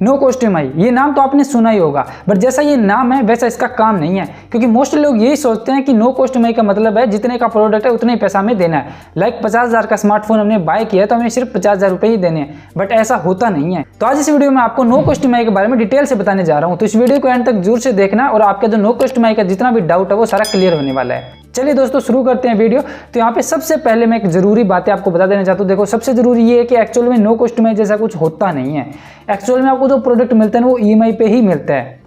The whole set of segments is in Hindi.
नो कॉस्ट EMI, ये नाम तो आपने सुना ही होगा, बट जैसा ये नाम है वैसा इसका काम नहीं है, क्योंकि मोस्ट लोग यही सोचते हैं कि नो कॉस्ट EMI का मतलब है जितने का प्रोडक्ट है उतने ही पैसा हमें देना है। लाइक 50,000 का स्मार्टफोन हमने बाय किया तो हमें सिर्फ 50,000 रुपये ही देने हैं, बट ऐसा होता नहीं है। तो आज इस वीडियो में आपको नो कॉस्ट EMI के बारे में डिटेल से बताने जा रहा हूँ, तो इस वीडियो को एंड तक जरूर से देखना और आपका जो नो कॉस्ट EMI का जितना भी डाउट है वो सारा क्लियर होने वाला है। चलिए दोस्तों शुरू करते हैं वीडियो। तो यहाँ पे सबसे पहले मैं एक जरूरी बातें आपको बता देना चाहता हूँ। देखो सबसे जरूरी ये है कि एक्चुअल में नो कॉस्ट EMI जैसा कुछ होता नहीं है। एक्चुअल में आपको जो प्रोडक्ट मिलता है ना वो EMI पे ही मिलता है।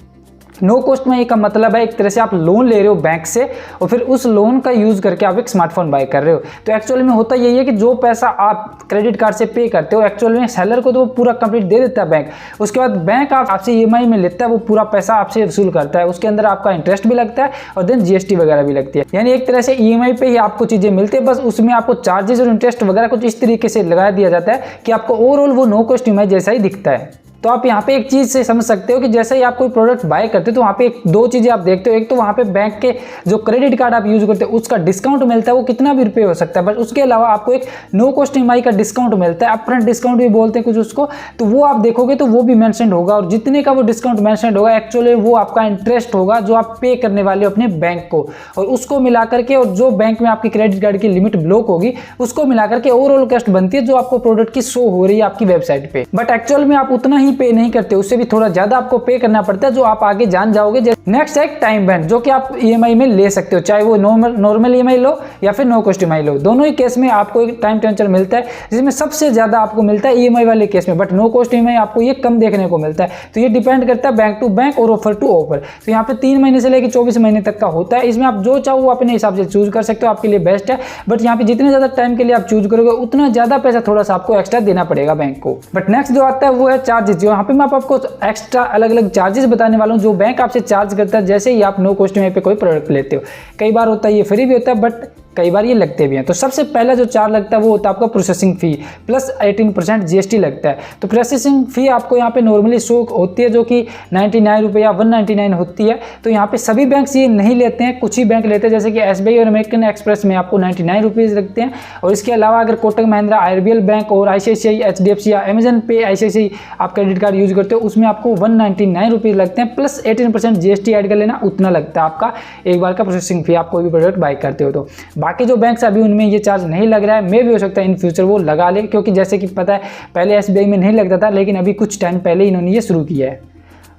नो कॉस्ट EMI का मतलब है एक तरह से आप लोन ले रहे हो बैंक से और फिर उस लोन का यूज करके आप एक स्मार्टफोन बाय कर रहे हो। तो एक्चुअल में होता यही है कि जो पैसा आप क्रेडिट कार्ड से पे करते हो एक्चुअल में सेलर को तो वो पूरा कंप्लीट दे देता है बैंक। उसके बाद बैंक आपसे EMI में लेता है, वो पूरा पैसा आपसे वसूल करता है। उसके अंदर आपका इंटरेस्ट भी लगता है और देन GST वगैरह भी लगती है। यानी एक तरह से EMI पे ही आपको चीजें मिलती है, बस उसमें आपको चार्जेस और इंटरेस्ट वगैरह कुछ इस तरीके से लगा दिया जाता है कि आपको ओवरऑल वो नो कॉस्ट EMI जैसा ही दिखता है। तो आप यहाँ पे एक चीज़ से समझ सकते हो कि जैसे ही आप कोई प्रोडक्ट बाय करते हो तो वहाँ पे दो चीज़ें आप देखते हो। एक तो वहाँ पे बैंक के जो क्रेडिट कार्ड आप यूज़ करते हो उसका डिस्काउंट मिलता है, वो कितना भी रुपये हो सकता है, बट उसके अलावा आपको एक नो कॉस्ट EMI का डिस्काउंट मिलता है, अपफ्रंट डिस्काउंट भी बोलते हैं कुछ उसको। तो वो आप देखोगे तो वो भी मेंशन होगा और जितने का वो डिस्काउंट मेंशन होगा एक्चुअली वो आपका इंटरेस्ट होगा जो आप पे करने वाले हो अपने बैंक को, और उसको मिला करके और जो बैंक में आपकी क्रेडिट कार्ड की लिमिट ब्लॉक होगी उसको मिला करके ओवरऑल कॉस्ट बनती है जो आपको प्रोडक्ट की शो हो रही है आपकी वेबसाइट पे। बट एक्चुअल में आप उतना ही पे नहीं करते, उससे भी थोड़ा ज्यादा आपको पे करना पड़ता है जो आप आगे जान जाओगे। नेक्स्ट है टाइम बैंड, जो कि आप EMI में ले सकते हो, चाहे वो नॉर्मल EMI लो या फिर नो कॉस्ट EMI लो। दोनों ही केस में आपको एक टाइम टेंचर मिलता है जिसमें सबसे ज्यादा आपको मिलता है EMI वाले केस में, बट नो कॉस्ट EMI आपको ये कम देखने को मिलता है। तो ये डिपेंड करता है बैंक टू बैंक और ऑफर टू ऑफर। तो यहाँ पे 3 महीने से लेकर 24 महीने तक का होता है। इसमें आप जो चाहो वो अपने हिसाब से चूज कर सकते हो, आपके लिए बेस्ट है। बट यहाँ पे जितने ज्यादा टाइम के लिए आप चूज करोगे उतना ज्यादा पैसा थोड़ा सा आपको एक्स्ट्रा देना पड़ेगा बैंक को। बट नेक्स्ट जो आता है वो है चार्जेस। यहाँ पे मैं आपको एक्स्ट्रा अलग अलग चार्जेस बताने वाला हूँ जो बैंक आपसे चार्ज करता है जैसे ही आप नो कॉस्ट EMI पे कोई प्रोडक्ट लेते हो। कई बार होता है ये फ्री भी होता है, बट कई बार ये लगते भी हैं। तो सबसे पहला जो चार्ज लगता है वो होता है आपका प्रोसेसिंग फी प्लस 18% GST लगता है। तो प्रोसेसिंग फी आपको यहाँ पे नॉर्मली शो होती है जो कि 99 रुपये या 199 होती है। तो यहाँ पे सभी बैंक ये नहीं लेते हैं, कुछ ही बैंक लेते हैं, जैसे कि SBI और अमेरिकन एक्सप्रेस में आपको 99 रुपीज़ लगते हैं। और इसके अलावा अगर कोटक महिंद्रा, IRBL बैंक और ICICI, HDFC या अमेजन पे ICICI आप क्रेडिट कार्ड यूज करते हो उसमें आपको 199 रुपीज़ लगते हैं, प्लस 18% GST ऐड कर लेना, उतना लगता है आपका एक बार का प्रोसेसिंग फी आप कोई भी प्रोडक्ट बाय करते हो। तो बाकी जो बैंक अभी उनमें ये चार्ज नहीं लग रहा है, मे भी हो सकता है इन फ्यूचर वो लगा ले, क्योंकि जैसे कि पता है पहले SBI में नहीं लगता था लेकिन अभी कुछ टाइम पहले इन्होंने ये शुरू किया है।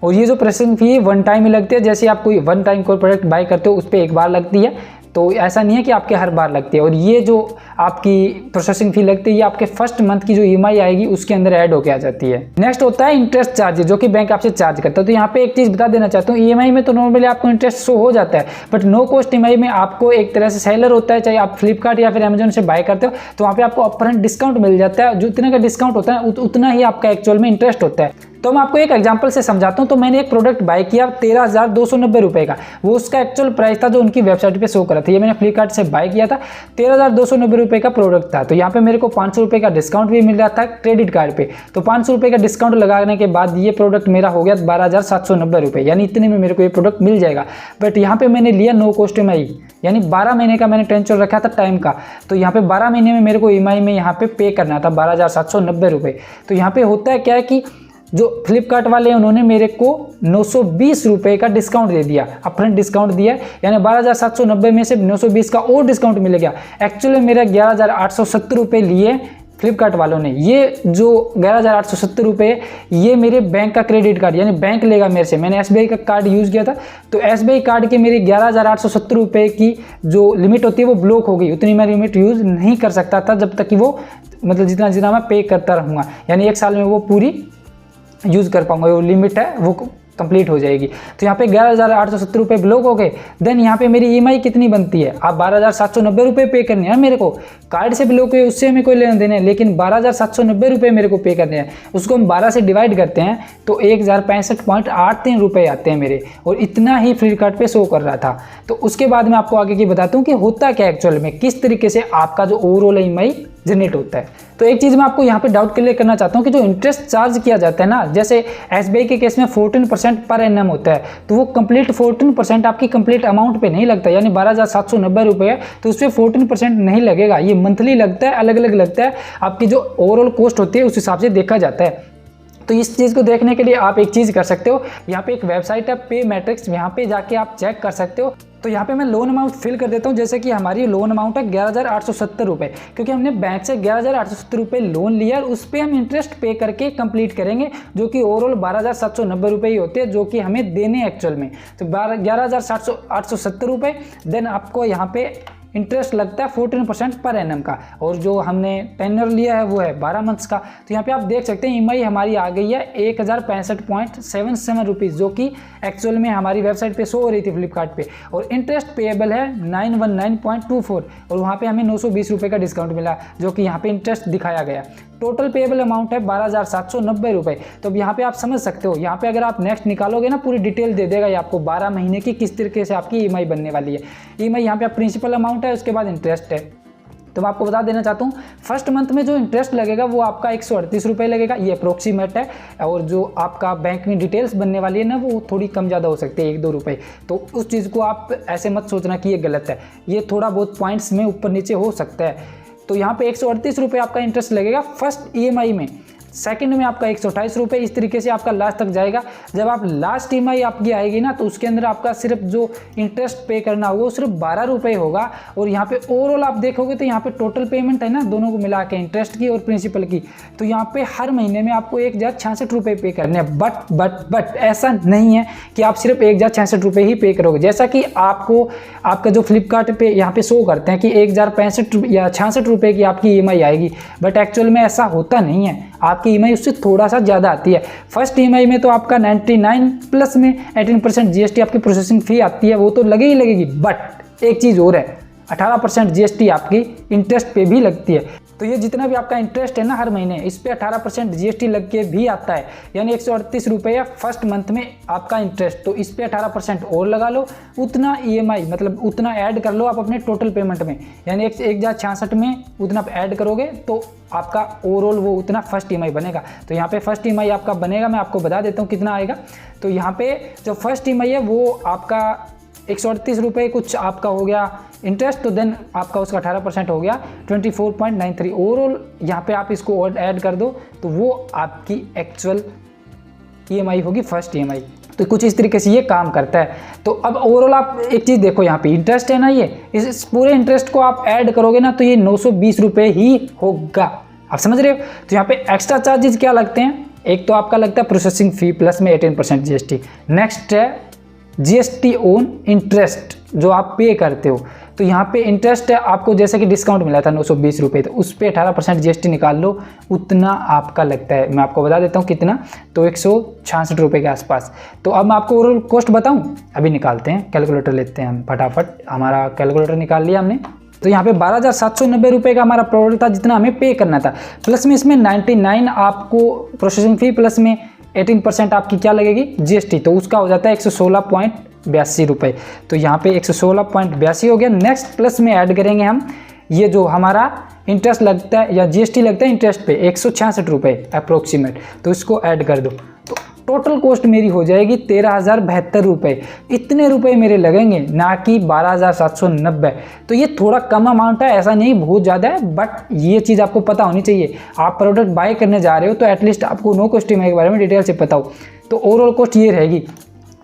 और ये जो प्रोसेसिंग फी वन टाइम ही लगती है, जैसे आप कोई वन टाइम कोई प्रोडक्ट बाय करते हो उस पर एक बार लगती है, तो ऐसा नहीं है कि आपके हर बार लगती है। और ये जो आपकी प्रोसेसिंग फी लगती है ये आपके फर्स्ट मंथ की जो EMI आएगी उसके अंदर ऐड होके आ जाती है। नेक्स्ट होता है इंटरेस्ट चार्जेस जो कि बैंक आपसे चार्ज करता है। तो यहाँ पे एक चीज बता देना चाहता हूँ, EMI में तो नॉर्मली आपको इंटरेस्ट शो हो जाता है, बट नो कॉस्ट EMI में आपको एक तरह से सेलर होता है, चाहे आप फ्लिपकार्ट या फिर अमेजन से बाय करते हो तो वहाँ पे आपको अपफ्रंट डिस्काउंट मिल जाता है। जितने का डिस्काउंट होता है उतना ही आपका एक्चुअल में इंटरेस्ट होता है। तो मैं आपको एक एग्जांपल से समझाता हूं। तो मैंने एक प्रोडक्ट बाय किया 13,290 रुपए का, वो उसका एक्चुअल प्राइस था जो उनकी वेबसाइट पे शो करा था। ये मैंने फ्लिपकार्ट से बाय किया था, 13,290 रुपए का प्रोडक्ट था। तो यहाँ पे मेरे को 500 रुपए का डिस्काउंट भी मिल रहा था क्रेडिट कार्ड पे। तो 500 रुपए का डिस्काउंट लगाने के बाद ये प्रोडक्ट मेरा हो गया 12,790 रुपए, यानी इतने में मेरे को ये प्रोडक्ट मिल जाएगा। बट यहाँ पे मैंने लिया नो कॉस्ट EMI, यानी 12 महीने का मैंने टेंशन रखा था टाइम का। तो यहाँ पे 12 महीने में मेरे को EMI में यहाँ पे करना था 12,790 रुपए। तो यहाँ पे होता है क्या है कि जो फ्लिपकार्ट वाले हैं उन्होंने मेरे को 920 रुपए का डिस्काउंट दे दिया, अपफ्रंट डिस्काउंट दिया, यानी 12,790 में से 920 का और डिस्काउंट मिल गया। एक्चुअली मेरा 11,870 रुपए लिए फ्लिपकार्ट वालों ने। ये जो 11,870 रुपए ये मेरे बैंक का क्रेडिट कार्ड, यानी बैंक लेगा मेरे से, मैंने SBI का कार्ड यूज़ किया था तो SBI कार्ड के मेरे 11,870 रुपए की जो लिमिट होती है वो ब्लॉक हो गई। उतनी मैं लिमिट यूज़ नहीं कर सकता था जब तक कि वो मतलब जितना मैं पे करता रहूँगा, यानी 1 साल में वो पूरी यूज़ कर पाऊंगा, वो लिमिट है वो कंप्लीट हो जाएगी। तो यहाँ पे 11,870 रुपये ब्लॉक हो गए। देन यहाँ पे मेरी EMI कितनी बनती है, आप 12,790 रुपये पे करने हैं मेरे को। कार्ड से ब्लॉक हुए उससे हमें कोई लेना देना है, लेकिन 12,790 रुपये मेरे को पे करने हैं। उसको हम 12 से डिवाइड करते हैं तो 1,065.83 रुपये आते हैं मेरे, और इतना ही फ्लिपकार्ट पे शो कर रहा था। तो उसके बाद मैं आपको आगे की बताता हूँ कि होता क्या एक्चुअल में, किस तरीके से आपका जो ओवरऑल EMI जनरेट होता है। तो एक चीज़ मैं आपको यहाँ पे डाउट क्लियर करना चाहता हूँ कि जो इंटरेस्ट चार्ज किया जाता है ना, जैसे SBI के केस में 14% पर एनम होता है, तो वो कंप्लीट 14% आपकी कंप्लीट अमाउंट पे नहीं लगता, यानी 12,790 रुपये है तो उस पर 14% नहीं लगेगा, ये मंथली लगता है, अलग अलग लगता है, आपकी जो ओवरऑल कॉस्ट होती है उस हिसाब से देखा जाता है। तो इस चीज़ को देखने के लिए आप एक चीज़ कर सकते हो, यहाँ पे एक वेबसाइट है पे मैट्रिक्स, यहाँ पे जाके आप चेक कर सकते हो। तो यहाँ पे मैं लोन अमाउंट फिल कर देता हूँ। जैसे कि हमारी लोन अमाउंट है 11,870 रुपये, क्योंकि हमने बैंक से 11,870 रुपये लोन लिया और उस पर हम इंटरेस्ट पे करके कंप्लीट करेंगे, जो कि ओवरऑल 12,790 रुपये ही होते हैं जो कि हमें देने एक्चुअल में। तो 11,870 रुपये, देन आपको यहाँ पे इंटरेस्ट लगता है 14% पर एनम का, और जो हमने टेन्योर लिया है वो है 12 मंथ्स का। तो यहाँ पे आप देख सकते हैं EMI हमारी आ गई है 1,065.77 रुपीज़, जो कि एक्चुअल में हमारी वेबसाइट पे शो हो रही थी फ्लिपकार्ट पे, और इंटरेस्ट पेएबल है 919.24, और वहाँ पे हमें 920 रुपये का डिस्काउंट मिला, जो कि यहाँ पे इंटरेस्ट दिखाया गया। टोटल पेएबल अमाउंट है 12,790 रुपये। तो अब यहाँ पे आप समझ सकते हो, यहाँ पे अगर आप नेक्स्ट निकालोगे ना, पूरी डिटेल दे देगा ये आपको 12 महीने की किस तरीके से आपकी EMI बनने वाली है। EMI यहाँ पे प्रिंसिपल अमाउंट है, उसके बाद इंटरेस्ट है। तो मैं आपको बता देना चाहता हूँ, फर्स्ट मंथ में जो इंटरेस्ट लगेगा वो आपका 138 रुपये लगेगा, ये अप्रोक्सीमेट है। और जो आपका बैंक में डिटेल्स बनने वाली है ना, वो थोड़ी कम ज़्यादा हो सकती है, 1-2 रुपये। तो उस चीज़ को आप ऐसे मत सोचना कि ये गलत है, ये थोड़ा बहुत पॉइंट्स में ऊपर नीचे हो सकता है। तो यहाँ पे 138 रुपये आपका इंटरेस्ट लगेगा फर्स्ट EMI में, सेकंड में आपका 128 रुपये, इस तरीके से आपका लास्ट तक जाएगा। जब आप लास्ट EMI आपकी आएगी ना, तो उसके अंदर आपका सिर्फ जो इंटरेस्ट पे करना होगा वो सिर्फ 12 रुपये होगा। और यहाँ पे ओवरऑल आप देखोगे तो यहाँ पे टोटल पेमेंट है ना, दोनों को मिला के, इंटरेस्ट की और प्रिंसिपल की, तो यहाँ पे हर महीने में आपको 1,066 रुपये पे करने हैं। बट ऐसा नहीं है कि आप सिर्फ 1,066 रुपये ही पे करोगे, जैसा कि आपको आपका जो फ्लिपकार्ट पे यहाँ पे शो करते हैं कि 1,065 या 66 रुपये की आपकी EMI आएगी, बट एक्चुअल में ऐसा होता नहीं है। आपकी EMI उससे थोड़ा सा ज़्यादा आती है। फर्स्ट EMI में तो आपका 99 प्लस में 18% GST आपकी प्रोसेसिंग फ़ी आती है, वो तो लगे ही लगेगी। बट एक चीज़ और है, 18% GST आपकी इंटरेस्ट पे भी लगती है। तो ये जितना भी आपका इंटरेस्ट है ना हर महीने, इस पर 18% GST लग के भी आता है, यानी 138 रुपये फर्स्ट मंथ में आपका इंटरेस्ट। तो इस पर 18% और लगा लो, उतना EMI मतलब उतना ऐड कर लो आप अपने टोटल पेमेंट में, यानी 1,066 में उतना ऐड करोगे तो आपका ओवरऑल वो उतना फर्स्ट EMI बनेगा। तो यहाँ पे फर्स्ट EMI आपका बनेगा, मैं आपको बता देता हूँ कितना आएगा। तो यहाँ पे जो फर्स्ट EMI है वो आपका 138 रुपये कुछ आपका हो गया इंटरेस्ट, तो देन आपका उसका 18% हो गया 24.93। ओवरऑल यहाँ पे आप इसको और ऐड कर दो तो वो आपकी एक्चुअल EMI होगी फर्स्ट EMI। तो कुछ इस तरीके से ये काम करता है। तो अब ओवरऑल आप एक चीज़ देखो, यहाँ पे इंटरेस्ट है ना, ये इस पूरे इंटरेस्ट को आप ऐड करोगे ना तो ये 920 रुपये ही होगा। आप समझ रहे हो? तो यहाँ पे एक्स्ट्रा चार्जेस क्या लगते हैं, एक तो आपका लगता है प्रोसेसिंग फ़ी प्लस में 18% GST, नेक्स्ट है GST ऑन इंटरेस्ट जो आप पे करते हो। तो यहाँ पे इंटरेस्ट है आपको, जैसे कि डिस्काउंट मिला था 920 रुपये, तो उस पर 18% GST निकाल लो, उतना आपका लगता है। मैं आपको बता देता हूँ कितना, तो 166 रुपये के आसपास। तो अब मैं आपको ओवरऑल कॉस्ट बताऊँ, अभी निकालते हैं, कैलकुलेटर लेते हैं हम फटाफट। हमारा कैलकुलेटर निकाल लिया हमने। तो यहाँ पे 12,790 रुपये का हमारा प्रोडक्ट था जितना हमें पे करना था, प्लस में इसमें 99 आपको प्रोसेसिंग फ़ी, प्लस में 18% आपकी क्या लगेगी GST, तो उसका हो जाता है 116.82 रुपये। तो यहाँ पे 116.82 हो गया। नेक्स्ट प्लस में ऐड करेंगे हम ये जो हमारा इंटरेस्ट लगता है या GST लगता है इंटरेस्ट पे 166 रुपये अप्रोक्सीमेट, तो इसको ऐड कर दो। तो टोटल कॉस्ट मेरी हो जाएगी 13,072 रुपये। इतने रुपए मेरे लगेंगे, ना कि 12,790। तो ये थोड़ा कम अमाउंट है, ऐसा नहीं बहुत ज़्यादा है, बट ये चीज़ आपको पता होनी चाहिए। आप प्रोडक्ट बाय करने जा रहे हो तो एटलीस्ट आपको नो कॉस्ट EMI के बारे में डिटेल से पता हो। तो ओवरऑल कॉस्ट ये रहेगी।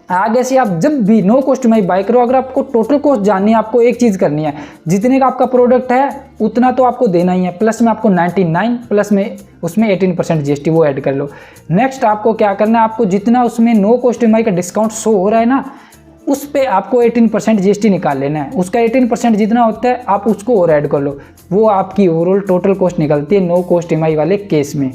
आगे से आप जब भी नो कॉस्ट EMI बाय करो, अगर आपको टोटल कॉस्ट जाननी है, आपको एक चीज़ करनी है, जितने का आपका प्रोडक्ट है उतना तो आपको देना ही है, प्लस में आपको 99 प्लस में उसमें 18% GST वो ऐड कर लो। नेक्स्ट आपको क्या करना है, आपको जितना उसमें नो कॉस्ट EMI का डिस्काउंट शो हो रहा है ना, उस पर आपको 18% GST निकाल लेना है। उसका 18% जितना होता है आप उसको और ऐड कर लो, वो आपकी ओवरऑल टोटल कॉस्ट निकलती है नो कॉस्ट EMI वाले केस में।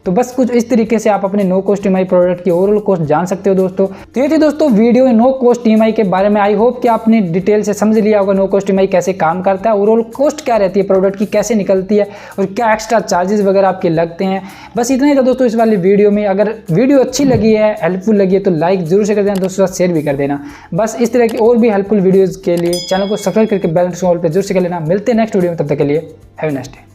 तो बस कुछ इस तरीके से आप अपने नो कॉस्ट EMI प्रोडक्ट की ओवरऑल कॉस्ट जान सकते हो दोस्तों। तो ये थी दोस्तों वीडियो नो कॉस्ट EMI के बारे में। आई होप कि आपने डिटेल से समझ लिया होगा नो कॉस्ट EMI कैसे काम करता है, ओवरऑल कॉस्ट क्या रहती है प्रोडक्ट की, कैसे निकलती है और क्या एक्स्ट्रा चार्जेस वगैरह आपके लगते हैं। बस इतना ही था दोस्तों इस वाली वीडियो में। अगर वीडियो अच्छी लगी है, हेल्पफुल लगी है, तो लाइक जरूर से कर देना, दोस्तों के साथ शेयर भी कर देना। बस इस तरह की और भी हेल्पफुल वीडियोज़ के लिए चैनल को सब्सक्राइब करके बेल आइकन ऑल पे जरूर से कर लेना। मिलते हैं नेक्स्ट वीडियो में, तब तक के लिए हैव अ नाइस डे।